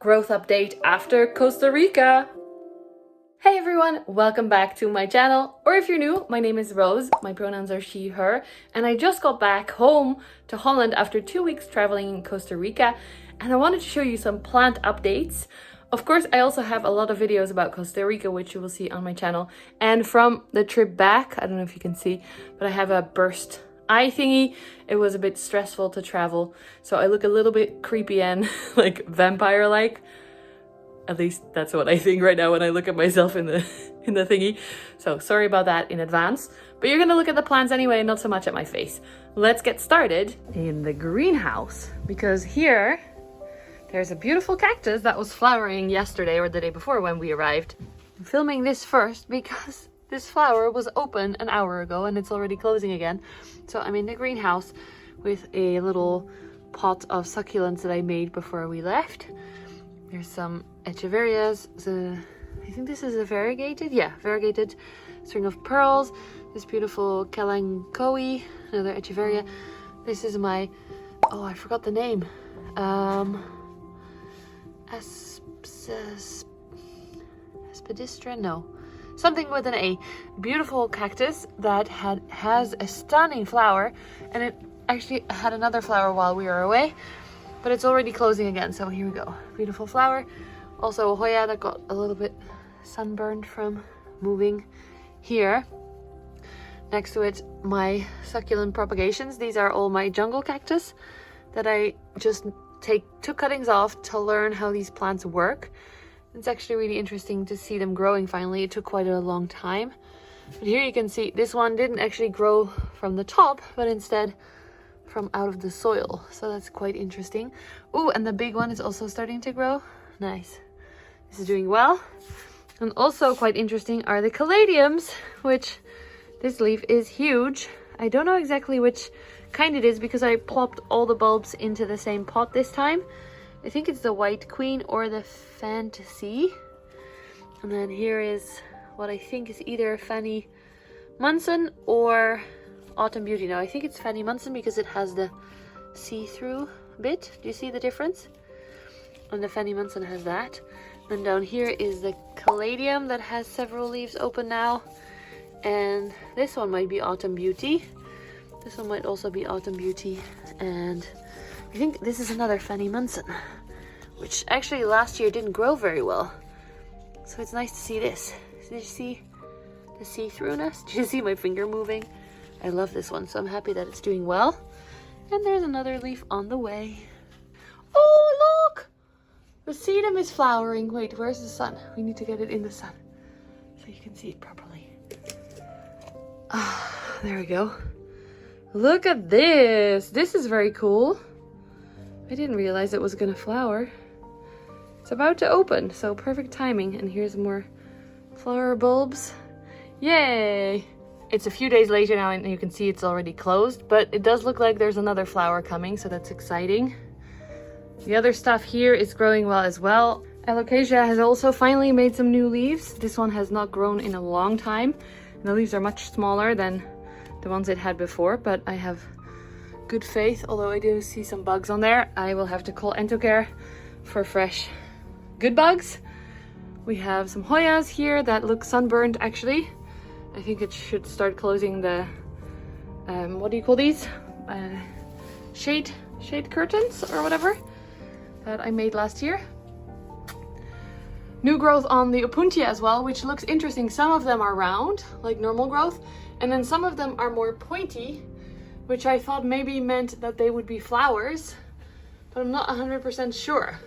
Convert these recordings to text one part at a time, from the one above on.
Growth update after Costa Rica. Hey everyone, welcome back to my channel. Or if you're new, my name is Roos, my pronouns are she, her, and I just got back home to Holland after 2 weeks traveling in Costa Rica, and I wanted to show you some plant updates. Of course, I also have a lot of videos about Costa Rica, which you will see on my channel. And from the trip back, I don't know if you can see, but I have a burst eye thingy. It was a bit stressful to travel, so I look a little bit creepy and like vampire-like. At least that's what I think right now when I look at myself in the thingy. So sorry about that in advance. But you're gonna look at the plants anyway, not so much at my face. Let's get started in the greenhouse, because here there's a beautiful cactus that was flowering yesterday or the day before when we arrived. I'm filming this first because this flower was open an hour ago and it's already closing again. So I'm in the greenhouse with a little pot of succulents that I made before we left. There's some Echeverias. I think this is a variegated. Yeah, variegated string of pearls. This beautiful Caladium, another Echeveria. This is my, oh, I forgot the name. Aspidistra? No. Something with an A. Beautiful cactus that has a stunning flower, and it actually had another flower while we were away, but it's already closing again, so here we go. Beautiful flower. Also a Hoya that got a little bit sunburned from moving here. Next to it, my Succulent Propagations. These are all my jungle cactus that I just took cuttings off to learn how these plants work. It's actually really interesting to see them growing finally. It took quite a long time. But here you can see this one didn't actually grow from the top, but instead from out of the soil. So that's quite interesting. Ooh, and the big one is also starting to grow. Nice. This is doing well. And also quite interesting are the Caladiums, which this leaf is huge. I don't know exactly which kind it is because I plopped all the bulbs into the same pot this time. I think it's the White Queen or the Fantasy. And then here is what I think is either Fanny Munson or Autumn Beauty. Now I think it's Fanny Munson because it has the see-through bit. Do you see the difference? And the Fanny Munson has that. Then down here is the Caladium that has several leaves open now. And this one might be Autumn Beauty. This one might also be Autumn Beauty. And I think this is another Fanny Munson, which actually last year didn't grow very well. So it's nice to see this. Did you see the see-throughness? Did you see my finger moving? I love this one, so I'm happy that it's doing well. And there's another leaf on the way. Oh, look! The sedum is flowering. Wait, where's the sun? We need to get it in the sun so you can see it properly. Ah, there we go. Look at this. This is very cool. I didn't realize it was gonna flower. It's about to open, so perfect timing. And here's more flower bulbs. Yay! It's a few days later now and you can see it's already closed, but it does look like there's another flower coming, so that's exciting. The other stuff here is growing well as well. Alocasia has also finally made some new leaves. This one has not grown in a long time. And the leaves are much smaller than the ones it had before, but I have good faith, although I do see some bugs on there. I will have to call Entocare for fresh good bugs. We have some Hoyas here that look sunburned actually. I think it should start closing the, what do you call these? Shade curtains or whatever that I made last year. New growth on the Opuntia as well, which looks interesting. Some of them are round, like normal growth, and then some of them are more pointy, which I thought maybe meant that they would be flowers, but I'm not 100% sure.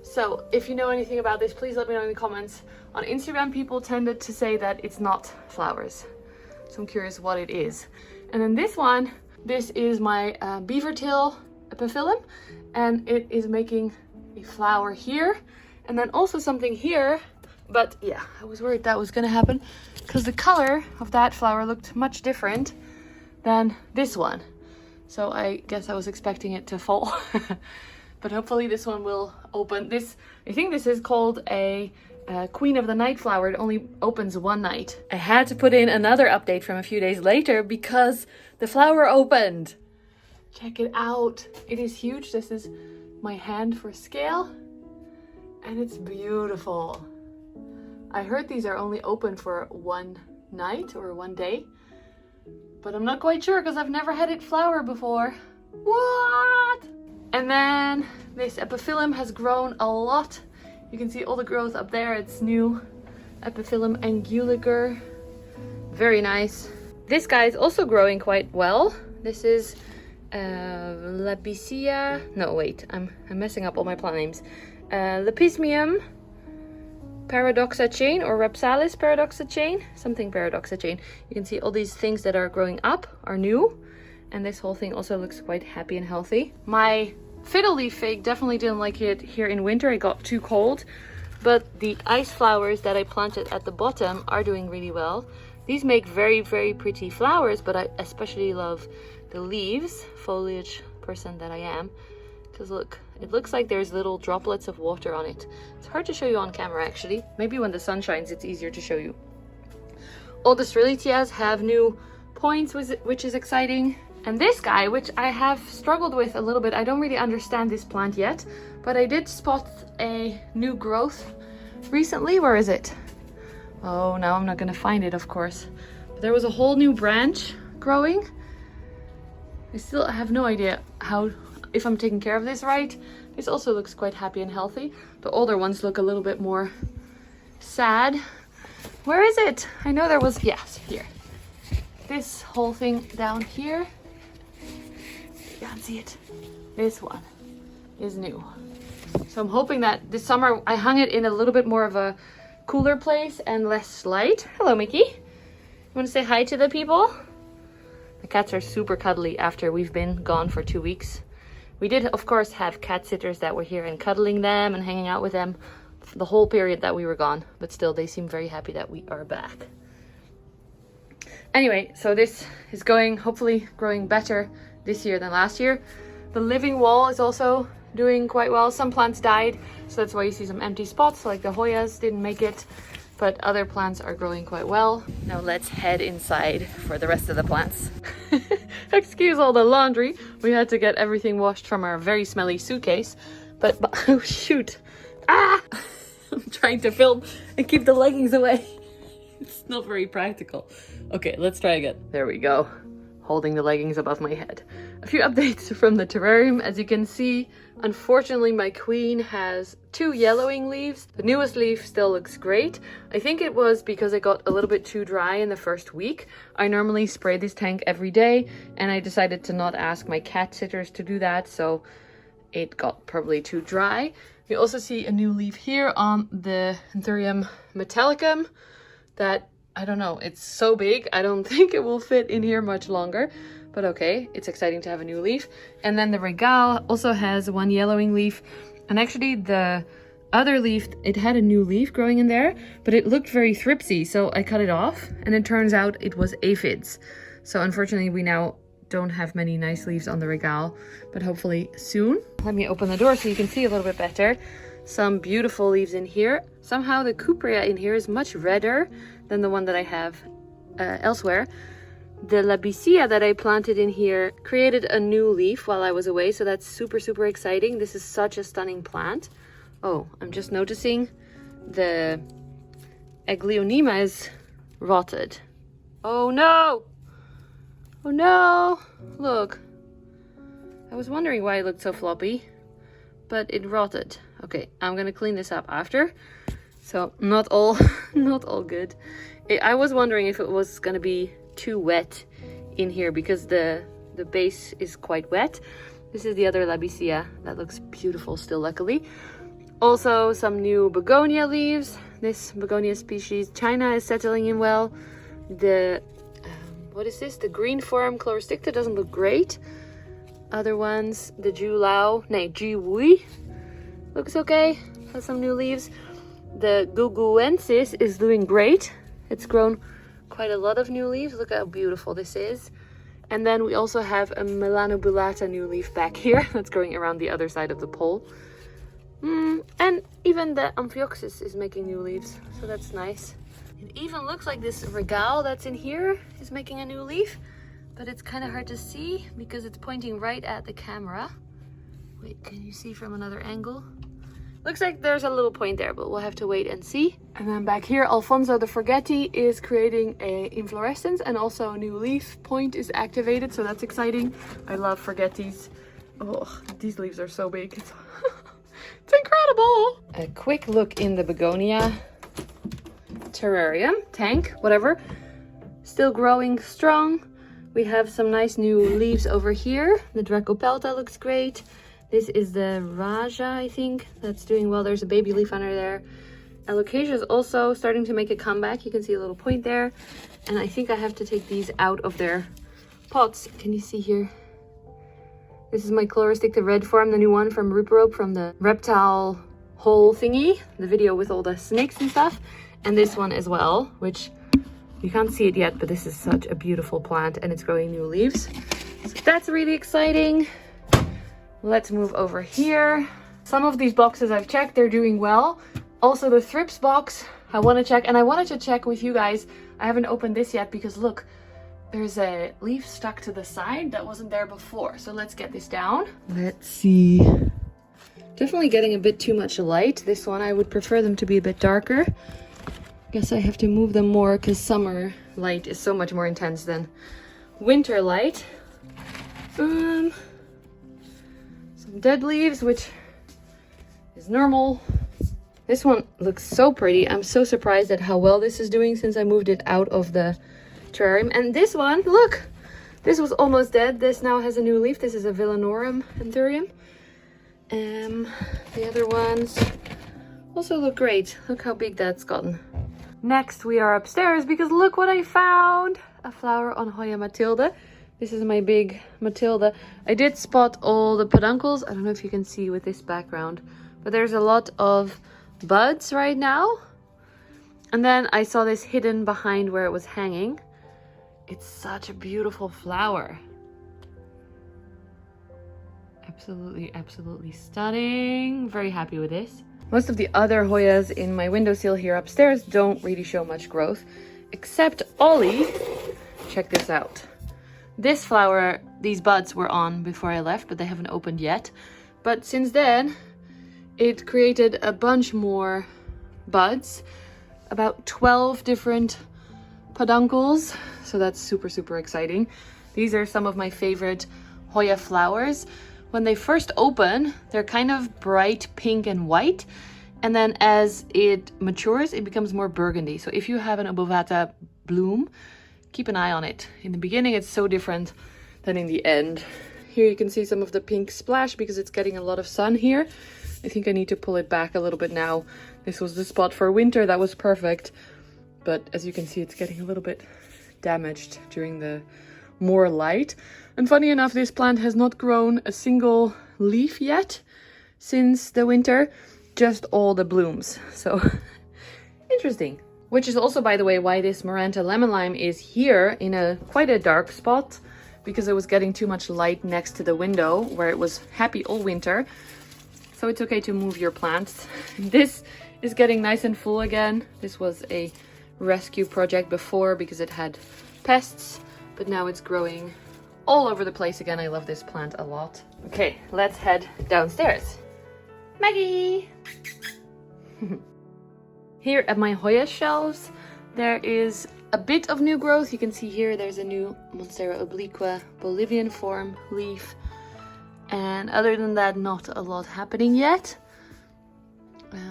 So if you know anything about this, please let me know in the comments. On Instagram, people tended to say that it's not flowers, so I'm curious what it is. And then this one, this is my Beavertail Epiphyllum, and it is making a flower here, and then also something here. But yeah, I was worried that was gonna happen because the color of that flower looked much different than this one. So I guess I was expecting it to fall. But hopefully this one will open. This, I think this is called a Queen of the Night flower. It only opens one night. I had to put in another update from a few days later because the flower opened. Check it out. It is huge. This is my hand for scale. And it's beautiful. I heard these are only open for one night or one day, but I'm not quite sure because I've never had it flower before. What? And then this epiphyllum has grown a lot. You can see all the growth up there. It's new Epiphyllum anguliger. Very nice. This guy is also growing quite well. This is Labicia. No, wait, I'm messing up all my plant names. Lepismium paradoxa chain or Rapsalis paradoxa chain, something paradoxa chain. You can see all these things that are growing up are new, and this whole thing also looks quite happy and healthy. My fiddle leaf fig definitely didn't like it here in winter. It got too cold, but the ice flowers that I planted at the bottom are doing really well. These make very, very pretty flowers, but I especially love the leaves, foliage person that I am, because look, it looks like there's little droplets of water on it. It's hard to show you on camera actually. Maybe when the sun shines it's easier to show you. All the Strelitzias have new points, which is exciting. And this guy, which I have struggled with a little bit, I don't really understand this plant yet, but I did spot a new growth recently. Where is it? Oh, now I'm not gonna find it, of course. But there was a whole new branch growing. I still have no idea if I'm taking care of this right. This also looks quite happy and healthy. The older ones look a little bit more sad. Where is it? I know there was, yes, here. This whole thing down here. You can't see it. This one is new. So I'm hoping that this summer I hung it in a little bit more of a cooler place and less light. Hello, Mickey. You want to say hi to the people? The cats are super cuddly after we've been gone for 2 weeks. We did, of course, have cat sitters that were here and cuddling them and hanging out with them the whole period that we were gone. But still, they seem very happy that we are back. Anyway, so this is hopefully growing better this year than last year. The living wall is also doing quite well. Some plants died, so that's why you see some empty spots, like the Hoyas didn't make it. But other plants are growing quite well. Now let's head inside for the rest of the plants. Excuse all the laundry. We had to get everything washed from our very smelly suitcase. But oh shoot. Ah! I'm trying to film and keep the leggings away. It's not very practical. Okay, let's try again. There we go. Holding the leggings above my head. A few updates from the terrarium. As you can see, unfortunately my queen has 2 yellowing leaves. The newest leaf still looks great. I think it was because it got a little bit too dry in the first week. I normally spray this tank every day, and I decided to not ask my cat sitters to do that, so it got probably too dry. You also see a new leaf here on the Anthurium metallicum that, I don't know, it's so big, I don't think it will fit in here much longer. But okay, it's exciting to have a new leaf. And then the Regale also has 1 yellowing leaf. And actually the other leaf, it had a new leaf growing in there, but it looked very thripsy, so I cut it off. And it turns out it was aphids. So unfortunately we now don't have many nice leaves on the Regale, but hopefully soon. Let me open the door so you can see a little bit better. Some beautiful leaves in here. Somehow the Cuprea in here is much redder than the one that I have elsewhere. The Labicia that I planted in here created a new leaf while I was away, so that's super, super exciting. This is such a stunning plant. Oh, I'm just noticing the Aglaonema is rotted. Oh no! Oh no! Look. I was wondering why it looked so floppy, but it rotted. Okay, I'm gonna clean this up after. So not all good. I was wondering if it was gonna be too wet in here because the base is quite wet. This is the other Labicia that looks beautiful still, luckily. Also some new Begonia leaves. This Begonia species China is settling in well. The what is this? The green form Chloristicta doesn't look great. Other ones, the Jiwui looks okay. Has some new leaves. The Guguensis is doing great. It's grown quite a lot of new leaves. Look how beautiful this is. And then we also have a Melanobulata new leaf back here that's growing around the other side of the pole. And even the Amphioxus is making new leaves, so that's nice. It even looks like this Regale that's in here is making a new leaf, but it's kind of hard to see because it's pointing right at the camera. Wait, can you see from another angle? Looks like there's a little point there, but we'll have to wait and see. And then back here, Alfonso the Forgetti is creating a inflorescence, and also a new leaf point is activated, so that's exciting. I love Forgettis. Oh, these leaves are so big. It's incredible. A quick look in the Begonia terrarium, tank, whatever. Still growing strong. We have some nice new leaves over here. The Dracopelta looks great. This is the Raja, I think, that's doing well. There's a baby leaf under there. Alocasia is also starting to make a comeback. You can see a little point there. And I think I have to take these out of their pots. Can you see here? This is my Chloristic, the red form, the new one from Ruperope, from the reptile hole thingy. The video with all the snakes and stuff. And this one as well, which you can't see it yet, but this is such a beautiful plant and it's growing new leaves. So that's really exciting. Let's move over here. Some of these boxes I've checked, they're doing well. Also the Thrips box, I want to check, and I wanted to check with you guys. I haven't opened this yet because look, there's a leaf stuck to the side that wasn't there before. So let's get this down. Let's see. Definitely getting a bit too much light. This one, I would prefer them to be a bit darker. Guess I have to move them more because summer light is so much more intense than winter light. Some dead leaves, which is normal. This one looks so pretty. I'm so surprised at how well this is doing since I moved it out of the terrarium. And this one, look, this was almost dead. This now has a new leaf. This is a Villanorum anthurium. The other ones also look great. Look how big that's gotten. Next, we are upstairs because look what I found. A flower on Hoya Matilda. This is my big Matilda. I did spot all the peduncles. I don't know if you can see with this background, but there's a lot of buds right now. And then I saw this hidden behind where it was hanging. It's such a beautiful flower. Absolutely, absolutely stunning. Very happy with this. Most of the other Hoyas in my windowsill here upstairs don't really show much growth, except Ollie. Check this out. This flower, these buds were on before I left, but they haven't opened yet. But since then, it created a bunch more buds, about 12 different peduncles. So that's super, super exciting. These are some of my favorite Hoya flowers. When they first open, they're kind of bright pink and white. And then as it matures, it becomes more burgundy. So if you have an Obovata bloom, keep an eye on it. In the beginning, it's so different than in the end. Here you can see some of the pink splash because it's getting a lot of sun here. I think I need to pull it back a little bit now. This was the spot for winter. That was perfect. But as you can see, it's getting a little bit damaged during the more light. And funny enough, this plant has not grown a single leaf yet since the winter, just all the blooms. So interesting. Which is also, by the way, why this Miranda lemon lime is here in quite a dark spot, because it was getting too much light next to the window where it was happy all winter. So it's okay to move your plants. This is getting nice and full again. This was a rescue project before because it had pests, but now it's growing all over the place again. I love this plant a lot. Okay, let's head downstairs. Maggie! Here at my Hoya shelves, there is a bit of new growth. You can see here there's a new Monstera obliqua Bolivian form leaf. And other than that, not a lot happening yet.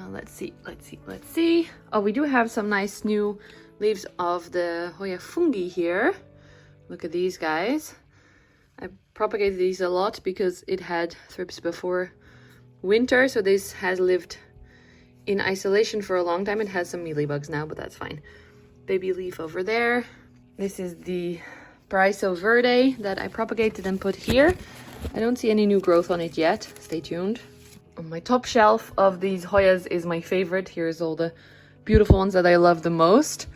Let's see. Oh, we do have some nice new leaves of the Hoya fungi here. Look at these guys. I propagated these a lot because it had thrips before winter. So this has lived in isolation for a long time. It has some mealybugs now, but that's fine. Baby leaf over there. This is the Paraiso Verde that I propagated and put here. I don't see any new growth on it yet. Stay tuned. On my top shelf of these Hoyas is my favorite. Here's all the beautiful ones that I love the most.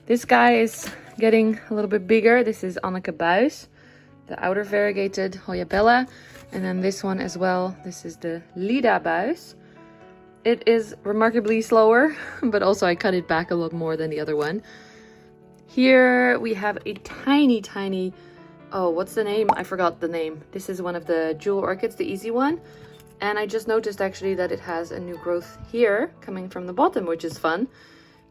This guy is getting a little bit bigger. This is Anneke Buys, the outer variegated Hoya Bella. And then this one as well. This is the Lida Buys. It is remarkably slower, but also I cut it back a lot more than the other one. Here we have a tiny, oh, what's the name? I forgot the name. This is one of the jewel orchids, the easy one. And I just noticed actually that it has a new growth here coming from the bottom, which is fun.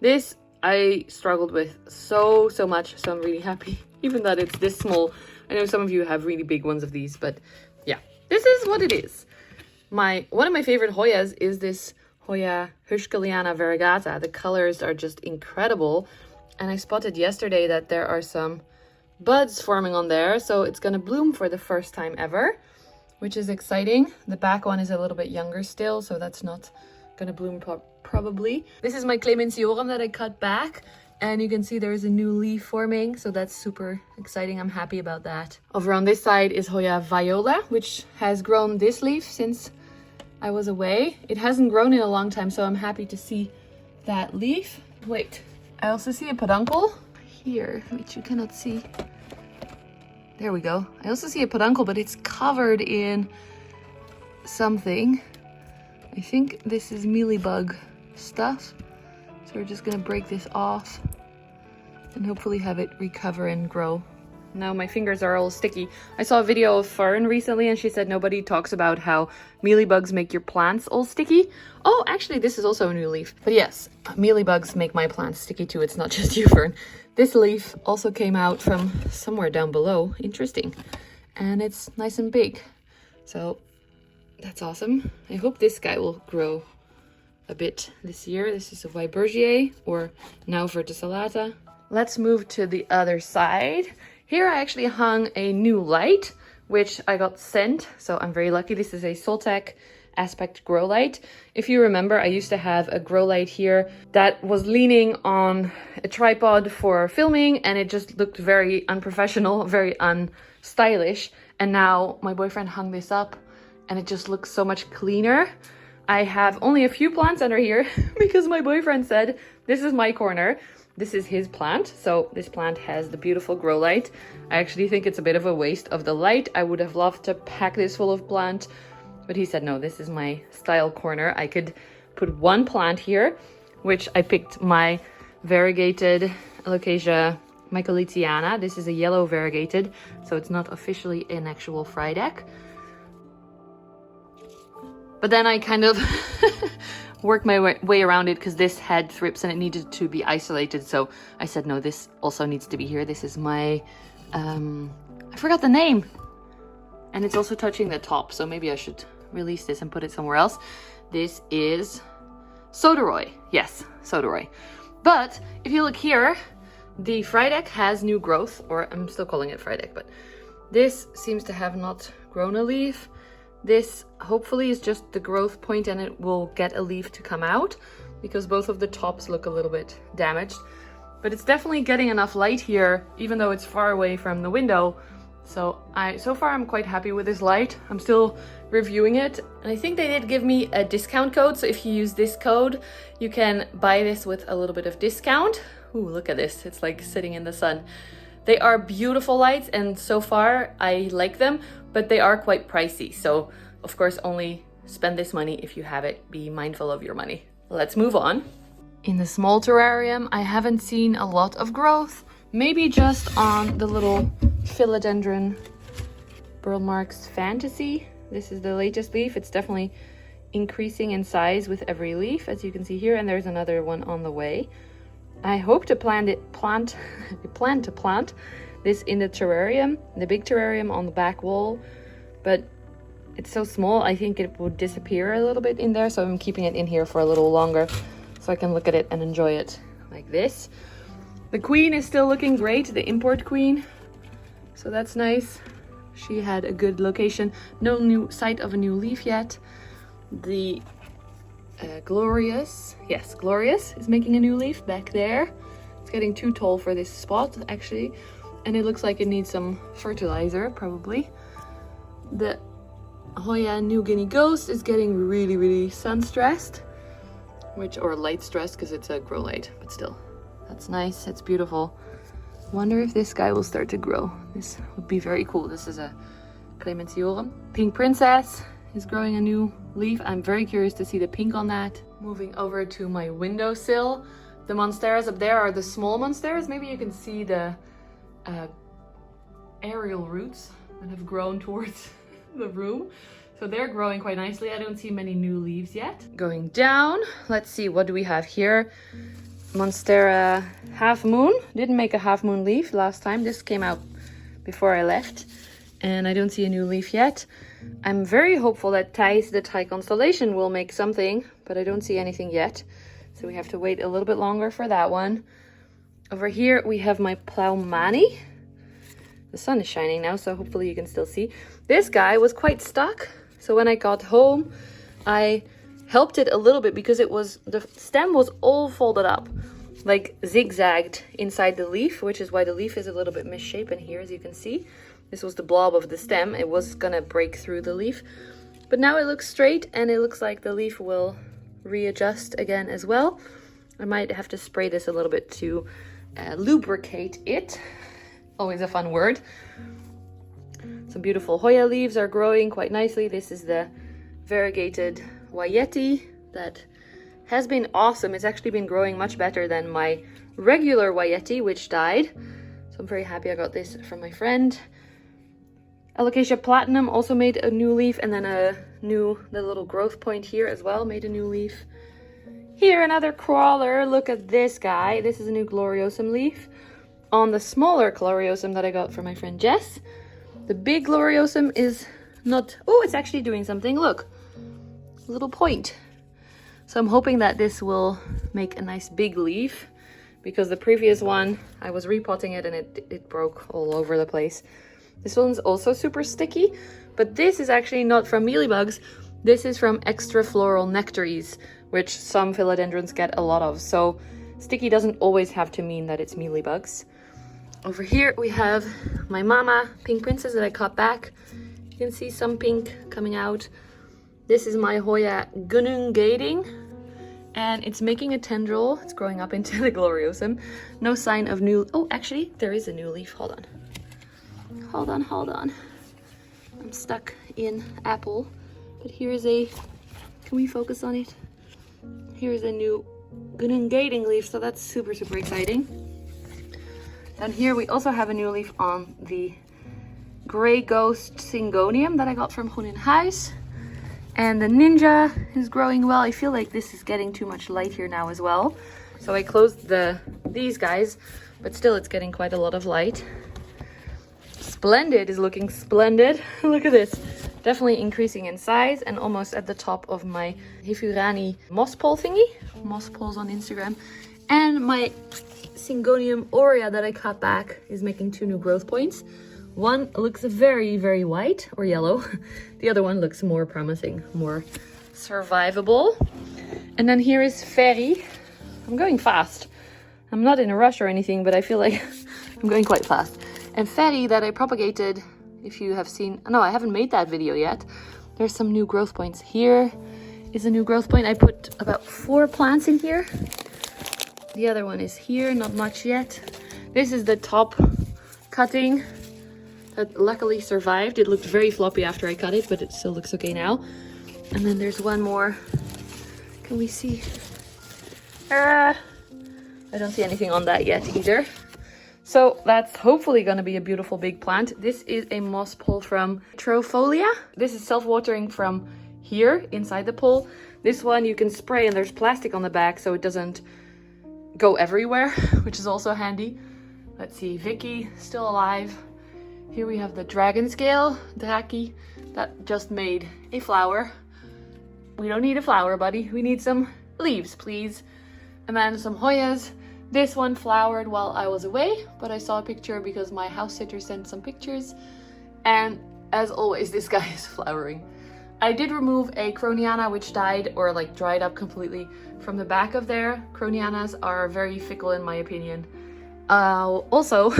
This I struggled with so much, so I'm really happy even that it's this small. I know some of you have really big ones of these, but yeah, this is what it is. One of my favorite Hoyas is this Hoya Hirschkuliana Varagata. The colors are just incredible. And I spotted yesterday that there are some buds forming on there. So it's going to bloom for the first time ever, which is exciting. The back one is a little bit younger still, so that's not going to bloom probably. This is my Clemensiorum that I cut back. And you can see there's a new leaf forming. So that's super exciting. I'm happy about that. Over on this side is Hoya Viola, which has grown this leaf since I was away. It hasn't grown in a long time, so I'm happy to see that leaf. Wait, I also see a peduncle here, which you cannot see. There we go. I also see a peduncle, but it's covered in something. I think this is mealybug stuff. So we're just gonna break this off and hopefully have it recover and grow. Now my fingers are all sticky. I saw a video of Fern recently and she said nobody talks about how mealybugs make your plants all sticky. Oh, actually this is also a new leaf. But yes, mealybugs make my plants sticky too. It's not just you, Fern. This leaf also came out from somewhere down below. Interesting. And it's nice and big. So that's awesome. I hope this guy will grow a bit this year. This is a Weibergier, or now verticillata. Let's move to the other side. Here I actually hung a new light, which I got sent, so I'm very lucky. This is a Soltec Aspect grow light. If you remember, I used to have a grow light here that was leaning on a tripod for filming, and it just looked very unprofessional, very unstylish. And now my boyfriend hung this up, and it just looks so much cleaner. I have only a few plants under here because my boyfriend said, this is my corner. This is his plant. So this plant has the beautiful grow light. I actually think it's a bit of a waste of the light. I would have loved to pack this full of plant, but he said, no, this is my style corner. I could put one plant here, which I picked my variegated Alocasia Michaelitiana. This is a yellow variegated, so it's not officially an actual Frydek. But then I kind of worked my way around it because this had thrips and it needed to be isolated. So I said, no, this also needs to be here. This is my, I forgot the name. And it's also touching the top. So maybe I should release this and put it somewhere else. This is Soderoy. Yes, Soderoy. But if you look here, the Frydek has new growth, or I'm still calling it Frydek, but this seems to have not grown a leaf. This hopefully is just the growth point and it will get a leaf to come out because both of the tops look a little bit damaged. But it's definitely getting enough light here, even though it's far away from the window. So far I'm quite happy with this light. I'm still reviewing it. And I think they did give me a discount code. So if you use this code, you can buy this with a little bit of discount. Ooh, look at this. It's like sitting in the sun. They are beautiful lights and so far I like them, but they are quite pricey. So of course only spend this money if you have it. Be mindful of your money. Let's move on. In the small terrarium, I haven't seen a lot of growth. Maybe just on the little philodendron Burlmark's Fantasy. This is the latest leaf. It's definitely increasing in size with every leaf, as you can see here, and there's another one on the way. I hope to plan to plant this in the terrarium, the big terrarium on the back wall, but it's so small, I think it would disappear a little bit in there, so I'm keeping it in here for a little longer so I can look at it and enjoy it like this. The queen is still looking great, the import queen, so that's nice. She had a good location. No new sight of a new leaf yet. The Glorious is making a new leaf back there. It's getting too tall for this spot actually, and it looks like it needs some fertilizer probably. The Hoya New Guinea Ghost is getting really sun stressed, or light stressed because it's a grow light, but still, that's nice. It's beautiful. Wonder if this guy will start to grow. This would be very cool. This is a Clemensiorum. Pink Princess is growing a new leaf. I'm very curious to see the pink on that. Moving over to my windowsill. The Monsteras up there are the small Monsteras. Maybe you can see the aerial roots that have grown towards the room. So they're growing quite nicely. I don't see many new leaves yet. Going down, let's see, what do we have here? Monstera Half Moon. Didn't make a half moon leaf last time. This came out before I left. And I don't see a new leaf yet. I'm very hopeful that Thijs, the Thai constellation, will make something, but I don't see anything yet. So we have to wait a little bit longer for that one. Over here we have my Plow Mani. The sun is shining now, so hopefully you can still see. This guy was quite stuck. So when I got home, I helped it a little bit because the stem was all folded up, like zigzagged inside the leaf, which is why the leaf is a little bit misshapen here, as you can see. This was the blob of the stem. It was gonna break through the leaf, but now it looks straight and it looks like the leaf will readjust again as well. I might have to spray this a little bit to lubricate it. Always a fun word. Some beautiful Hoya leaves are growing quite nicely. This is the variegated Wayeti that has been awesome. It's actually been growing much better than my regular Wayeti, which died. So I'm very happy I got this from my friend. Alocasia Platinum also made a new leaf, and then the little growth point here as well made a new leaf. Here, another crawler. Look at this guy. This is a new Gloriosum leaf on the smaller Gloriosum that I got from my friend Jess. The big Gloriosum is not... Oh, it's actually doing something. Look, a little point. So I'm hoping that this will make a nice big leaf, because the previous one, I was repotting it and it broke all over the place. This one's also super sticky, but this is actually not from mealybugs. This is from extra floral nectaries, which some philodendrons get a lot of. So sticky doesn't always have to mean that it's mealybugs. Over here we have my mama pink princess that I cut back. You can see some pink coming out. This is my Hoya Gunungating, and it's making a tendril. It's growing up into the Gloriosum. No sign of new... Oh, actually, there is a new leaf. Hold on. Hold on. I'm stuck in apple. But here is a... Can we focus on it? Here is a new Gunungating leaf, so that's super, super exciting. Down here we also have a new leaf on the Grey Ghost Syngonium that I got from Groen in Huis. And the Ninja is growing well. I feel like this is getting too much light here now as well. So I closed these guys, but still it's getting quite a lot of light. Splendid is looking splendid. Look at this. Definitely increasing in size and almost at the top of my Echeverias moss pole thingy. Moss poles on Instagram. And my Syngonium Aurea that I cut back is making 2 new growth points. One looks very, very white or yellow. The other one looks more promising, more survivable. And then here is Ferry. I'm going fast. I'm not in a rush or anything, but I feel like I'm going quite fast. And Ferry that I propagated, if you have seen... No, I haven't made that video yet. There's some new growth points. Here is a new growth point. I put about 4 plants in here. The other one is here, not much yet. This is the top cutting that luckily survived. It looked very floppy after I cut it, but it still looks okay now. And then there's one more. Can we see? I don't see anything on that yet either. So that's hopefully going to be a beautiful big plant. This is a moss pole from Trofolia. This is self-watering from here inside the pole. This one you can spray and there's plastic on the back so it doesn't go everywhere, which is also handy. Let's see, Vicky still alive. Here we have the dragon scale, Draki, that just made a flower. We don't need a flower, buddy. We need some leaves, please. And then some Hoyas. This one flowered while I was away, but I saw a picture because my house sitter sent some pictures. And as always, this guy is flowering. I did remove a Croniana which died or like dried up completely from the back of there. Cronianas are very fickle in my opinion. Also,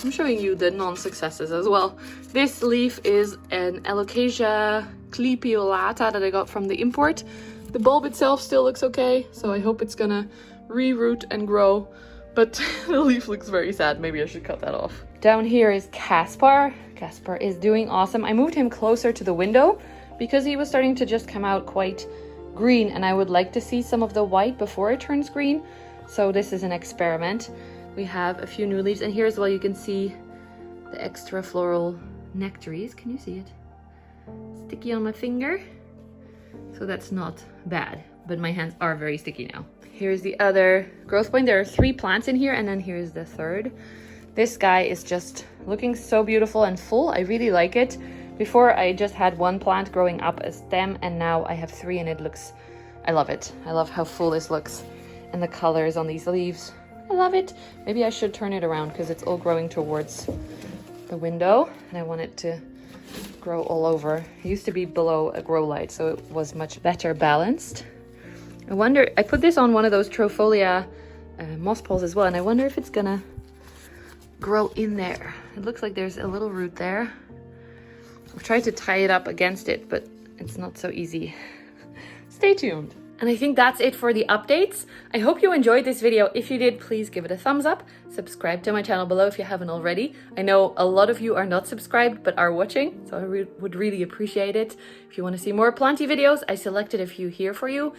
I'm showing you the non-successes as well. This leaf is an Alocasia clipiolata that I got from the import. The bulb itself still looks okay, so I hope it's gonna re-root and grow. But the leaf looks very sad. Maybe I should cut that off. Down here is Kaspar. Kaspar is doing awesome. I moved him closer to the window because he was starting to just come out quite green and I would like to see some of the white before it turns green. So this is an experiment. We have a few new leaves and here as well you can see the extra floral nectaries. Can you see it? sticky on my finger. So that's not bad, but my hands are very sticky now. Here's the other growth point. There are 3 plants in here, and then here's the third. This guy is just looking so beautiful and full. I really like it. Before I just had 1 plant growing up a stem, and now I have 3, and it looks, I love it. I love how full this looks and the colors on these leaves. I love it. Maybe I should turn it around because it's all growing towards the window and I want it to grow all over. It used to be below a grow light, so it was much better balanced. I wonder, I put this on one of those Trofolia moss poles as well, and I wonder if it's gonna grow in there. It looks like there's a little root there. I've tried to tie it up against it, but it's not so easy. Stay tuned. And I think that's it for the updates. I hope you enjoyed this video. If you did, please give it a thumbs up. Subscribe to my channel below if you haven't already. I know a lot of you are not subscribed but are watching, so I would really appreciate it. If you want to see more Planty videos, I selected a few here for you.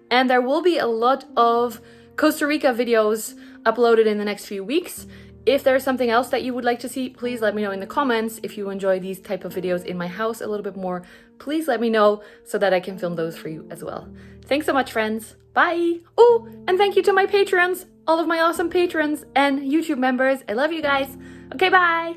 And there will be a lot of Costa Rica videos uploaded in the next few weeks. If there's something else that you would like to see, please let me know in the comments. If you enjoy these type of videos in my house a little bit more, please let me know so that I can film those for you as well. Thanks so much, friends. Bye. Oh, and thank you to my patrons, all of my awesome patrons and YouTube members. I love you guys. Okay, bye.